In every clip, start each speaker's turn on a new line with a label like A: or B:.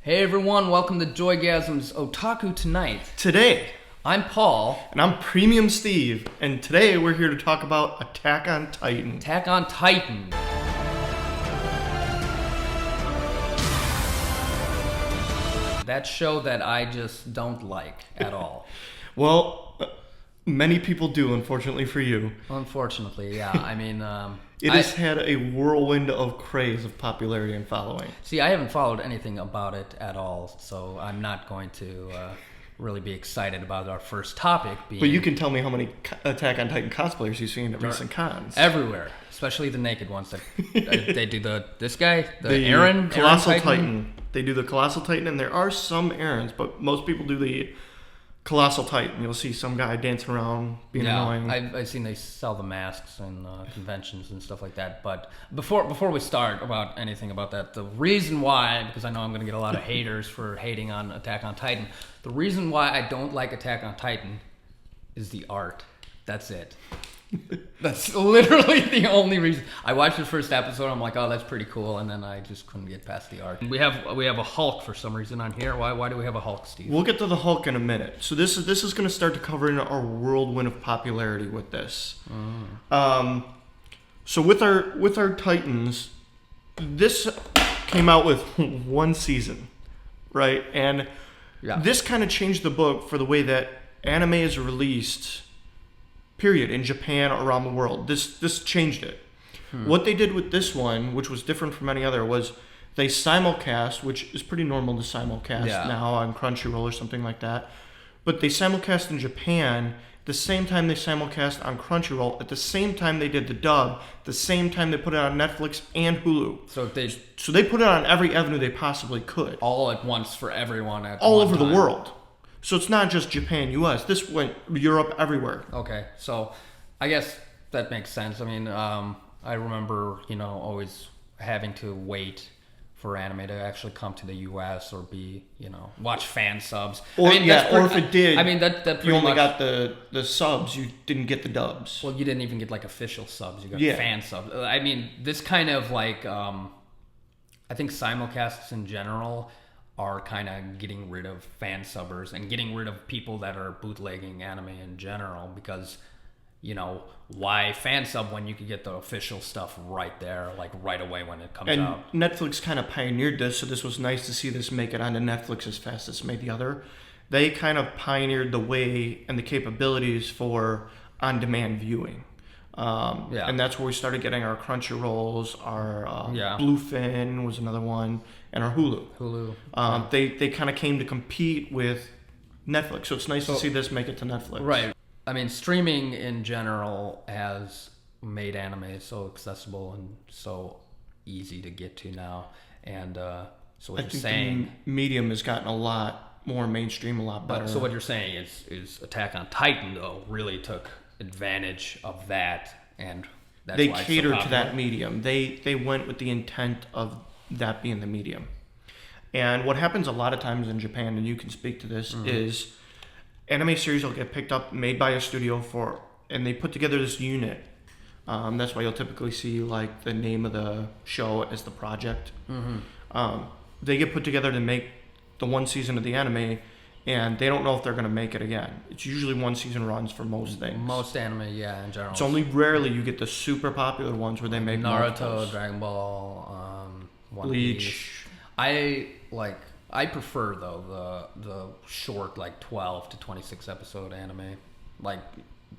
A: Hey everyone, welcome to Joygasm's Otaku Tonight.
B: Today,
A: I'm Paul.
B: and I'm Premium Steve, and today we're here to talk about Attack on Titan.
A: Attack on Titan. That show that I just don't like at all.
B: Well, many people do, unfortunately for you.
A: Unfortunately, yeah. I mean,
B: It has had a whirlwind of craze of popularity and following.
A: See, I haven't followed anything about it at all, so I'm not going to really be excited about our first topic being...
B: But you can tell me how many Attack on Titan cosplayers you've seen at recent cons.
A: Everywhere, especially the naked ones. That they do this guy, the Aaron
B: Colossal
A: Aaron
B: Titan. They do the Colossal Titan, and there are some Aarons, but most people do the Colossal Titan. You'll see some guy dancing around being annoying.
A: I've seen they sell the masks in conventions and stuff like that. But before we start about anything about that, the reason why, because I know I'm going to get a lot of haters for hating on Attack on Titan, the reason why I don't like Attack on Titan is the art. That's it. That's literally the only reason. I watched the first episode. I'm like, oh, that's pretty cool, and then I just couldn't get past the art. We have a Hulk for some reason on here. Why do we have a Hulk, Steve?
B: We'll get to the Hulk in a minute. So this is going to start to cover in our whirlwind of popularity with this. So with our Titans, this came out with one season, right? And this kind of changed the book for the way that anime is released. Period, in Japan or around the world. This changed it. What they did with this one, which was different from any other, was they simulcast, which is pretty normal to simulcast now on Crunchyroll or something like that. But they simulcast in Japan the same time they simulcast on Crunchyroll, at the same time they did the dub, the same time they put it on Netflix and Hulu.
A: So
B: they put it on every avenue they possibly could.
A: All at once for everyone at
B: all
A: one
B: over
A: time.
B: the world. So it's not just Japan, US. This went Europe, everywhere.
A: Okay, so I guess that makes sense. I mean, I remember, always having to wait for anime to actually come to the US or be, watch fan subs.
B: Or,
A: I mean,
B: or if it did,
A: I mean, that
B: you only got the subs, you didn't get the dubs.
A: Well, you didn't even get like official subs. You got fan subs. I mean, this kind of like, I think simulcasts in general are kind of getting rid of fan subbers and getting rid of people that are bootlegging anime in general, because why fan sub when you could get the official stuff right there, like right away when it comes out.
B: And Netflix kind of pioneered this, so this was nice to see this make it onto Netflix as fast as it made the other. They kind of pioneered the way and the capabilities for on-demand viewing. And that's where we started getting our Crunchyrolls, our Bluefin was another one, and our Hulu. They kind of came to compete with Netflix, so it's nice to see this make it to Netflix.
A: Right. I mean, streaming in general has made anime so accessible and so easy to get to now. And so what you're saying,
B: the medium has gotten a lot more mainstream, a lot better.
A: So what you're saying is Attack on Titan, though, really took advantage of that, and that's
B: they
A: why
B: catered
A: it's so
B: to that medium. They went with the intent of that being the medium. And what happens a lot of times in Japan, and you can speak to this, is anime series will get picked up, made by a studio and they put together this unit. That's why you'll typically see like the name of the show as the project. They get put together to make the one season of the anime, and they don't know if they're going to make it again. It's usually one season runs for most things.
A: Most anime, in general.
B: It's only rarely you get the super popular ones where they make
A: Naruto,
B: multiples.
A: Dragon Ball, One
B: Bleach.
A: Piece. I prefer though the short, like 12 to 26 episode anime. Like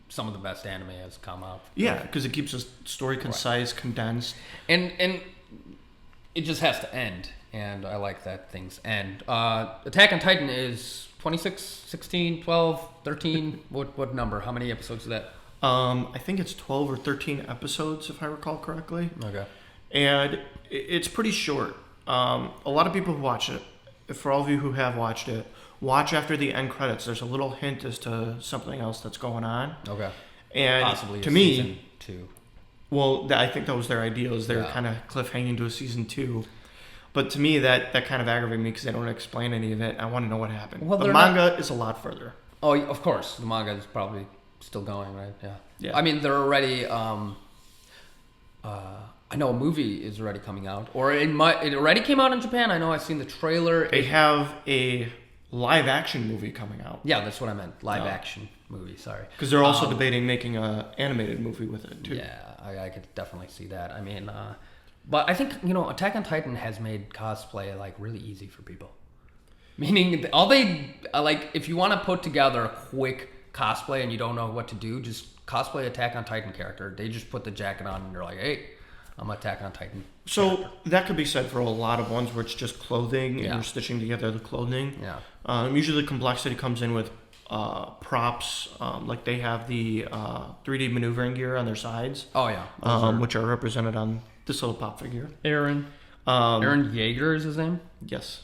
A: some of the best anime has come out.
B: Yeah, because it keeps the story concise, condensed,
A: and it just has to end. And I like that things end. Attack on Titan is 26, 16, 12, 13. What number? How many episodes is that?
B: I think it's 12 or 13 episodes, if I recall correctly.
A: Okay.
B: And it's pretty short. A lot of people who watch it, for all of you who have watched it, watch after the end credits. There's a little hint as to something else that's going on.
A: Okay.
B: And
A: possibly
B: to me,
A: season 2.
B: Well, I think that was their idea. They were kind of cliffhanging to a season 2. But to me, that kind of aggravated me because they don't explain any of it. I want to know what happened. Well, the manga is a lot further.
A: Oh, of course. The manga is probably still going, right? Yeah. I mean, they're already I know a movie is already coming out, or it already came out in Japan. I know I've seen the trailer.
B: They have a live action movie coming out.
A: Yeah, that's what I meant. Live action movie. Sorry.
B: Because they're also debating making an animated movie with it too.
A: Yeah, I could definitely see that. I mean, but I think Attack on Titan has made cosplay like really easy for people. Meaning, all they like, if you want to put together a quick cosplay and you don't know what to do, just cosplay Attack on Titan character. They just put the jacket on and you're like, hey, I'm Attack on Titan.
B: So
A: character.
B: that could be said for a lot of ones where it's just clothing and you're stitching together the clothing.
A: Yeah.
B: Usually complexity comes in with props. Like they have the 3D maneuvering gear on their sides.
A: Oh yeah.
B: Which are represented on this little pop figure.
A: Aaron Yeager is his name?
B: Yes.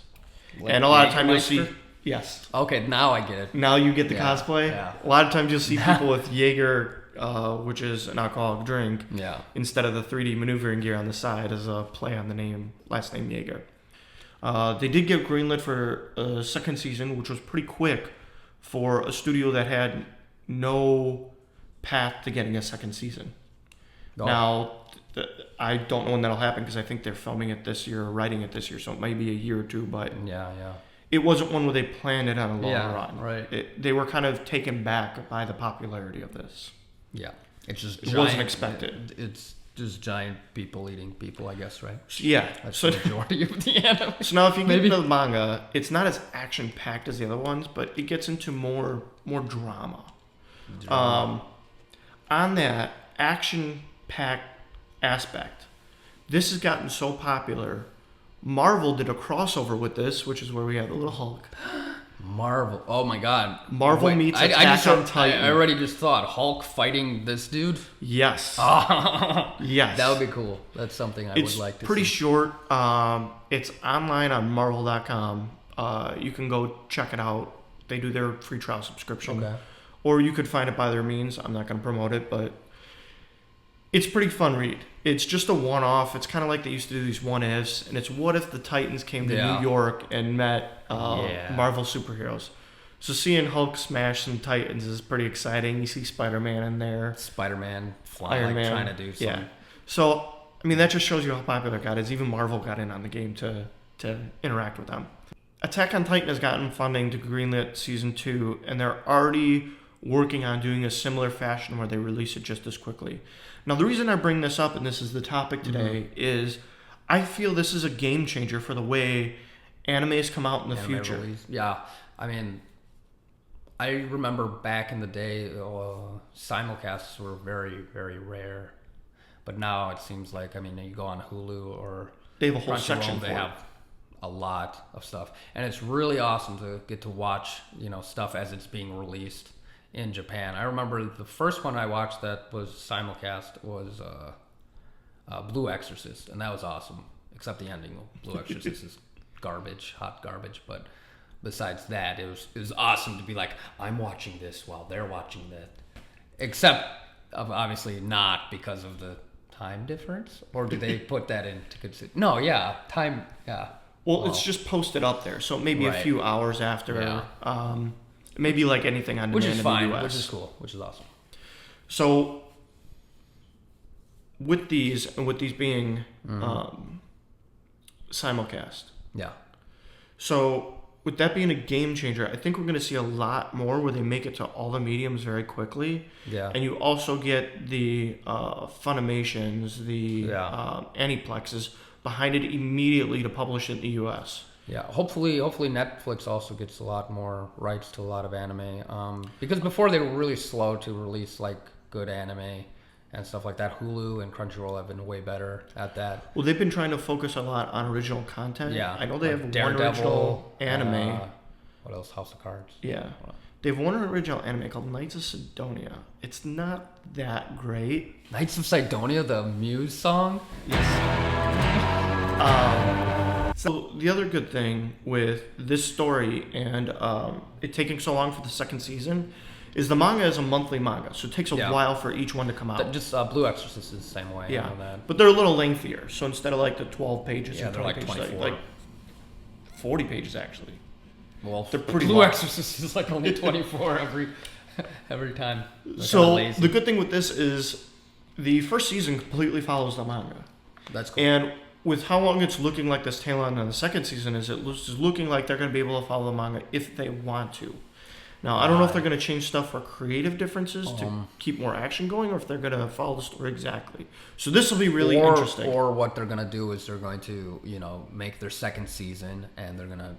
A: Like
B: and a lot of times you'll see...
A: Jägermeister?
B: Yes.
A: Okay, now I get it.
B: Now you get the cosplay.
A: Yeah.
B: A lot of times you'll see people with Jaeger, which is an alcoholic drink, instead of the 3D maneuvering gear on the side as a play on the last name Jaeger. They did get greenlit for a second season, which was pretty quick for a studio that had no path to getting a second season. Oh. Now, I don't know when that'll happen because I think they're filming it this year or writing it this year, so it might be a year or two, but it wasn't one where they planned it on a long run.
A: Right.
B: They were kind of taken back by the popularity of this.
A: Yeah. It
B: wasn't expected.
A: It's just giant people eating people, I guess, right?
B: Yeah.
A: That's the majority of the anime.
B: So now if you get into the manga, it's not as action-packed as the other ones, but it gets into more drama. On that action-packed aspect, this has gotten so popular. Marvel did a crossover with this, which is where we have the little Hulk.
A: Marvel. Oh my God.
B: Marvel meets Attack on Titan.
A: I already just thought Hulk fighting this dude.
B: Yes. Yes.
A: That would be cool. That's something I would like to see.
B: It's pretty short. It's online on Marvel.com. You can go check it out. They do their free trial subscription.
A: Okay.
B: Or you could find it by their means. I'm not going to promote it, but it's pretty fun read. It's just a one-off. It's kind of like they used to do these what-ifs, and it's what if the Titans came to New York and met Marvel superheroes. So seeing Hulk smash some Titans is pretty exciting. You see Spider-Man in there.
A: Spider-Man flying, trying to do something.
B: Yeah. So, I mean, that just shows you how popular it is. Even Marvel got in on the game to interact with them. Attack on Titan has gotten funding to greenlit Season 2, and they're already working on doing a similar fashion where they release it just as quickly. Now, the reason I bring this up, and this is the topic today, is I feel this is a game changer for the way animes come out in the future.
A: Yeah, I mean, I remember back in the day, simulcasts were very, very rare. But now it seems like, I mean, you go on Hulu or
B: they have a whole section.
A: They have a lot of stuff, and it's really awesome to get to watch, stuff as it's being released in Japan. I remember the first one I watched that was simulcast was Blue Exorcist, and that was awesome. Except the ending of Blue Exorcist is garbage, hot garbage. But besides that, it was awesome to be like, I'm watching this while they're watching that. Except obviously not because of the time difference, or do they put that into consideration? No, time.
B: Well, it's just posted up there, so maybe a few hours after. Yeah. Maybe like anything on demand in the US. Which is fine,
A: which is cool, which is awesome.
B: So, with these being simulcast.
A: Yeah.
B: So, with that being a game changer, I think we're going to see a lot more where they make it to all the mediums very quickly.
A: Yeah.
B: And you also get the Funimations, the Aniplexes behind it immediately to publish it in the US.
A: Yeah, hopefully Netflix also gets a lot more rights to a lot of anime. Because before they were really slow to release like good anime and stuff like that. Hulu and Crunchyroll have been way better at that.
B: Well, they've been trying to focus a lot on original content.
A: Yeah,
B: I know they have
A: Daredevil,
B: one original anime.
A: What else? House of Cards.
B: Yeah. They have one original anime called Knights of Sidonia. It's not that great.
A: Knights of Sidonia, the Muse song?
B: Yes. So the other good thing with this story and it taking so long for the second season is the manga is a monthly manga, so it takes a while for each one to come out.
A: Just Blue Exorcist is the same way.
B: Yeah,
A: I know that.
B: But they're a little lengthier. So instead of like the 12 pages,
A: they're like 24,
B: like 40 pages actually.
A: Well,
B: they're pretty.
A: Blue Exorcist is like only 24 every time.
B: So the good thing with this is the first season completely follows the manga.
A: That's cool.
B: And with how long it's looking like this tail end on the second season is, it's looking like they're going to be able to follow the manga if they want to. Now, I don't know if they're going to change stuff for creative differences to keep more action going, or if they're going to follow the story exactly. So this will be really interesting.
A: Or what they're going to do is they're going to, make their second season, and they're going to,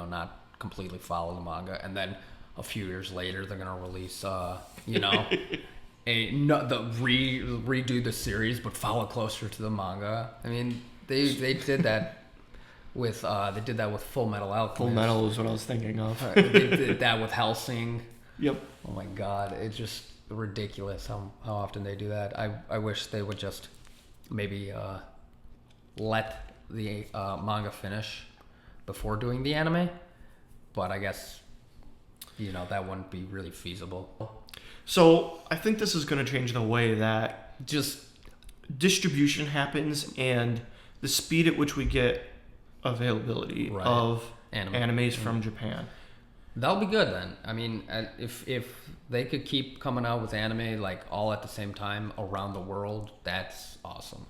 A: not completely follow the manga, and then a few years later they're going to release, redo the series but follow closer to the manga. I mean, they did that. They did that with Full Metal Alchemist.
B: Full Metal is what I was thinking of.
A: They did that with Hellsing.
B: Yep.
A: Oh my God, it's just ridiculous how often they do that. I wish they would just maybe let the manga finish before doing the anime, but I guess that wouldn't be really feasible.
B: So I think this is going to change the way that
A: just
B: distribution happens and the speed at which we get availability of animes from Japan.
A: That'll be good then. I mean, if they could keep coming out with anime like all at the same time around the world, that's awesome.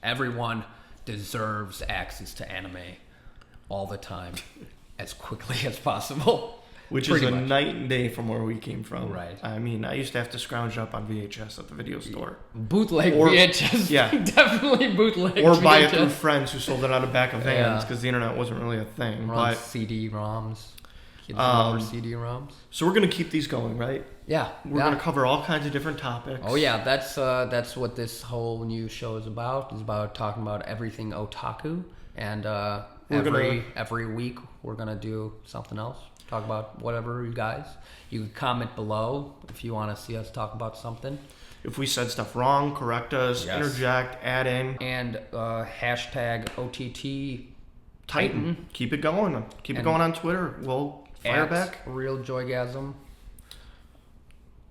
A: Everyone deserves access to anime all the time as quickly as possible.
B: Which is a night and day from where we came from.
A: Right.
B: I mean, I used to have to scrounge up on VHS at the video store.
A: Bootleg VHS.
B: Yeah.
A: Definitely bootleg
B: or
A: VHS.
B: buy it through friends who sold it out of back of vans because the internet wasn't really a thing.
A: But CD-ROMs. Kids remember CD-ROMs.
B: So we're going to keep these going, right?
A: Yeah.
B: We're going to cover all kinds of different topics.
A: Oh, yeah. That's what this whole new show is about. It's about talking about everything otaku. And every week we're going to do something else. Talk about whatever you guys. You can comment below if you want to see us talk about something.
B: If we said stuff wrong, correct us, interject, add in.
A: And hashtag OTT Titan.
B: Keep it going. Keep it going on Twitter. We'll fire back.
A: Real Joygasm.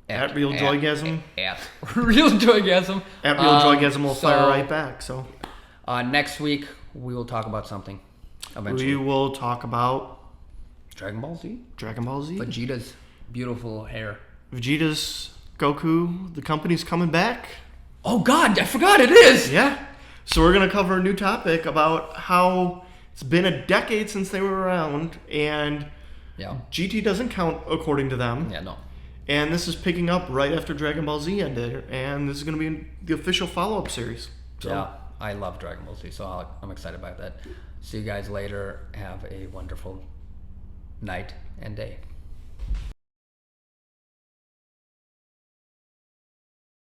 B: At Real Joygasm.
A: At Real Joygasm.
B: At Real Joygasm will fire right back. So
A: next week we will talk about something. Eventually.
B: We will talk about
A: Dragon Ball Z. Vegeta's beautiful hair.
B: Vegeta's Goku. The company's coming back.
A: Oh God, I forgot it is.
B: Yeah. So we're gonna cover a new topic about how it's been a decade since they were around, and GT doesn't count according to them.
A: Yeah, no.
B: And this is picking up right after Dragon Ball Z ended, and this is gonna be the official follow-up series. So.
A: Yeah, I love Dragon Ball Z, so I'm excited about that. See you guys later. Have a wonderful night and day.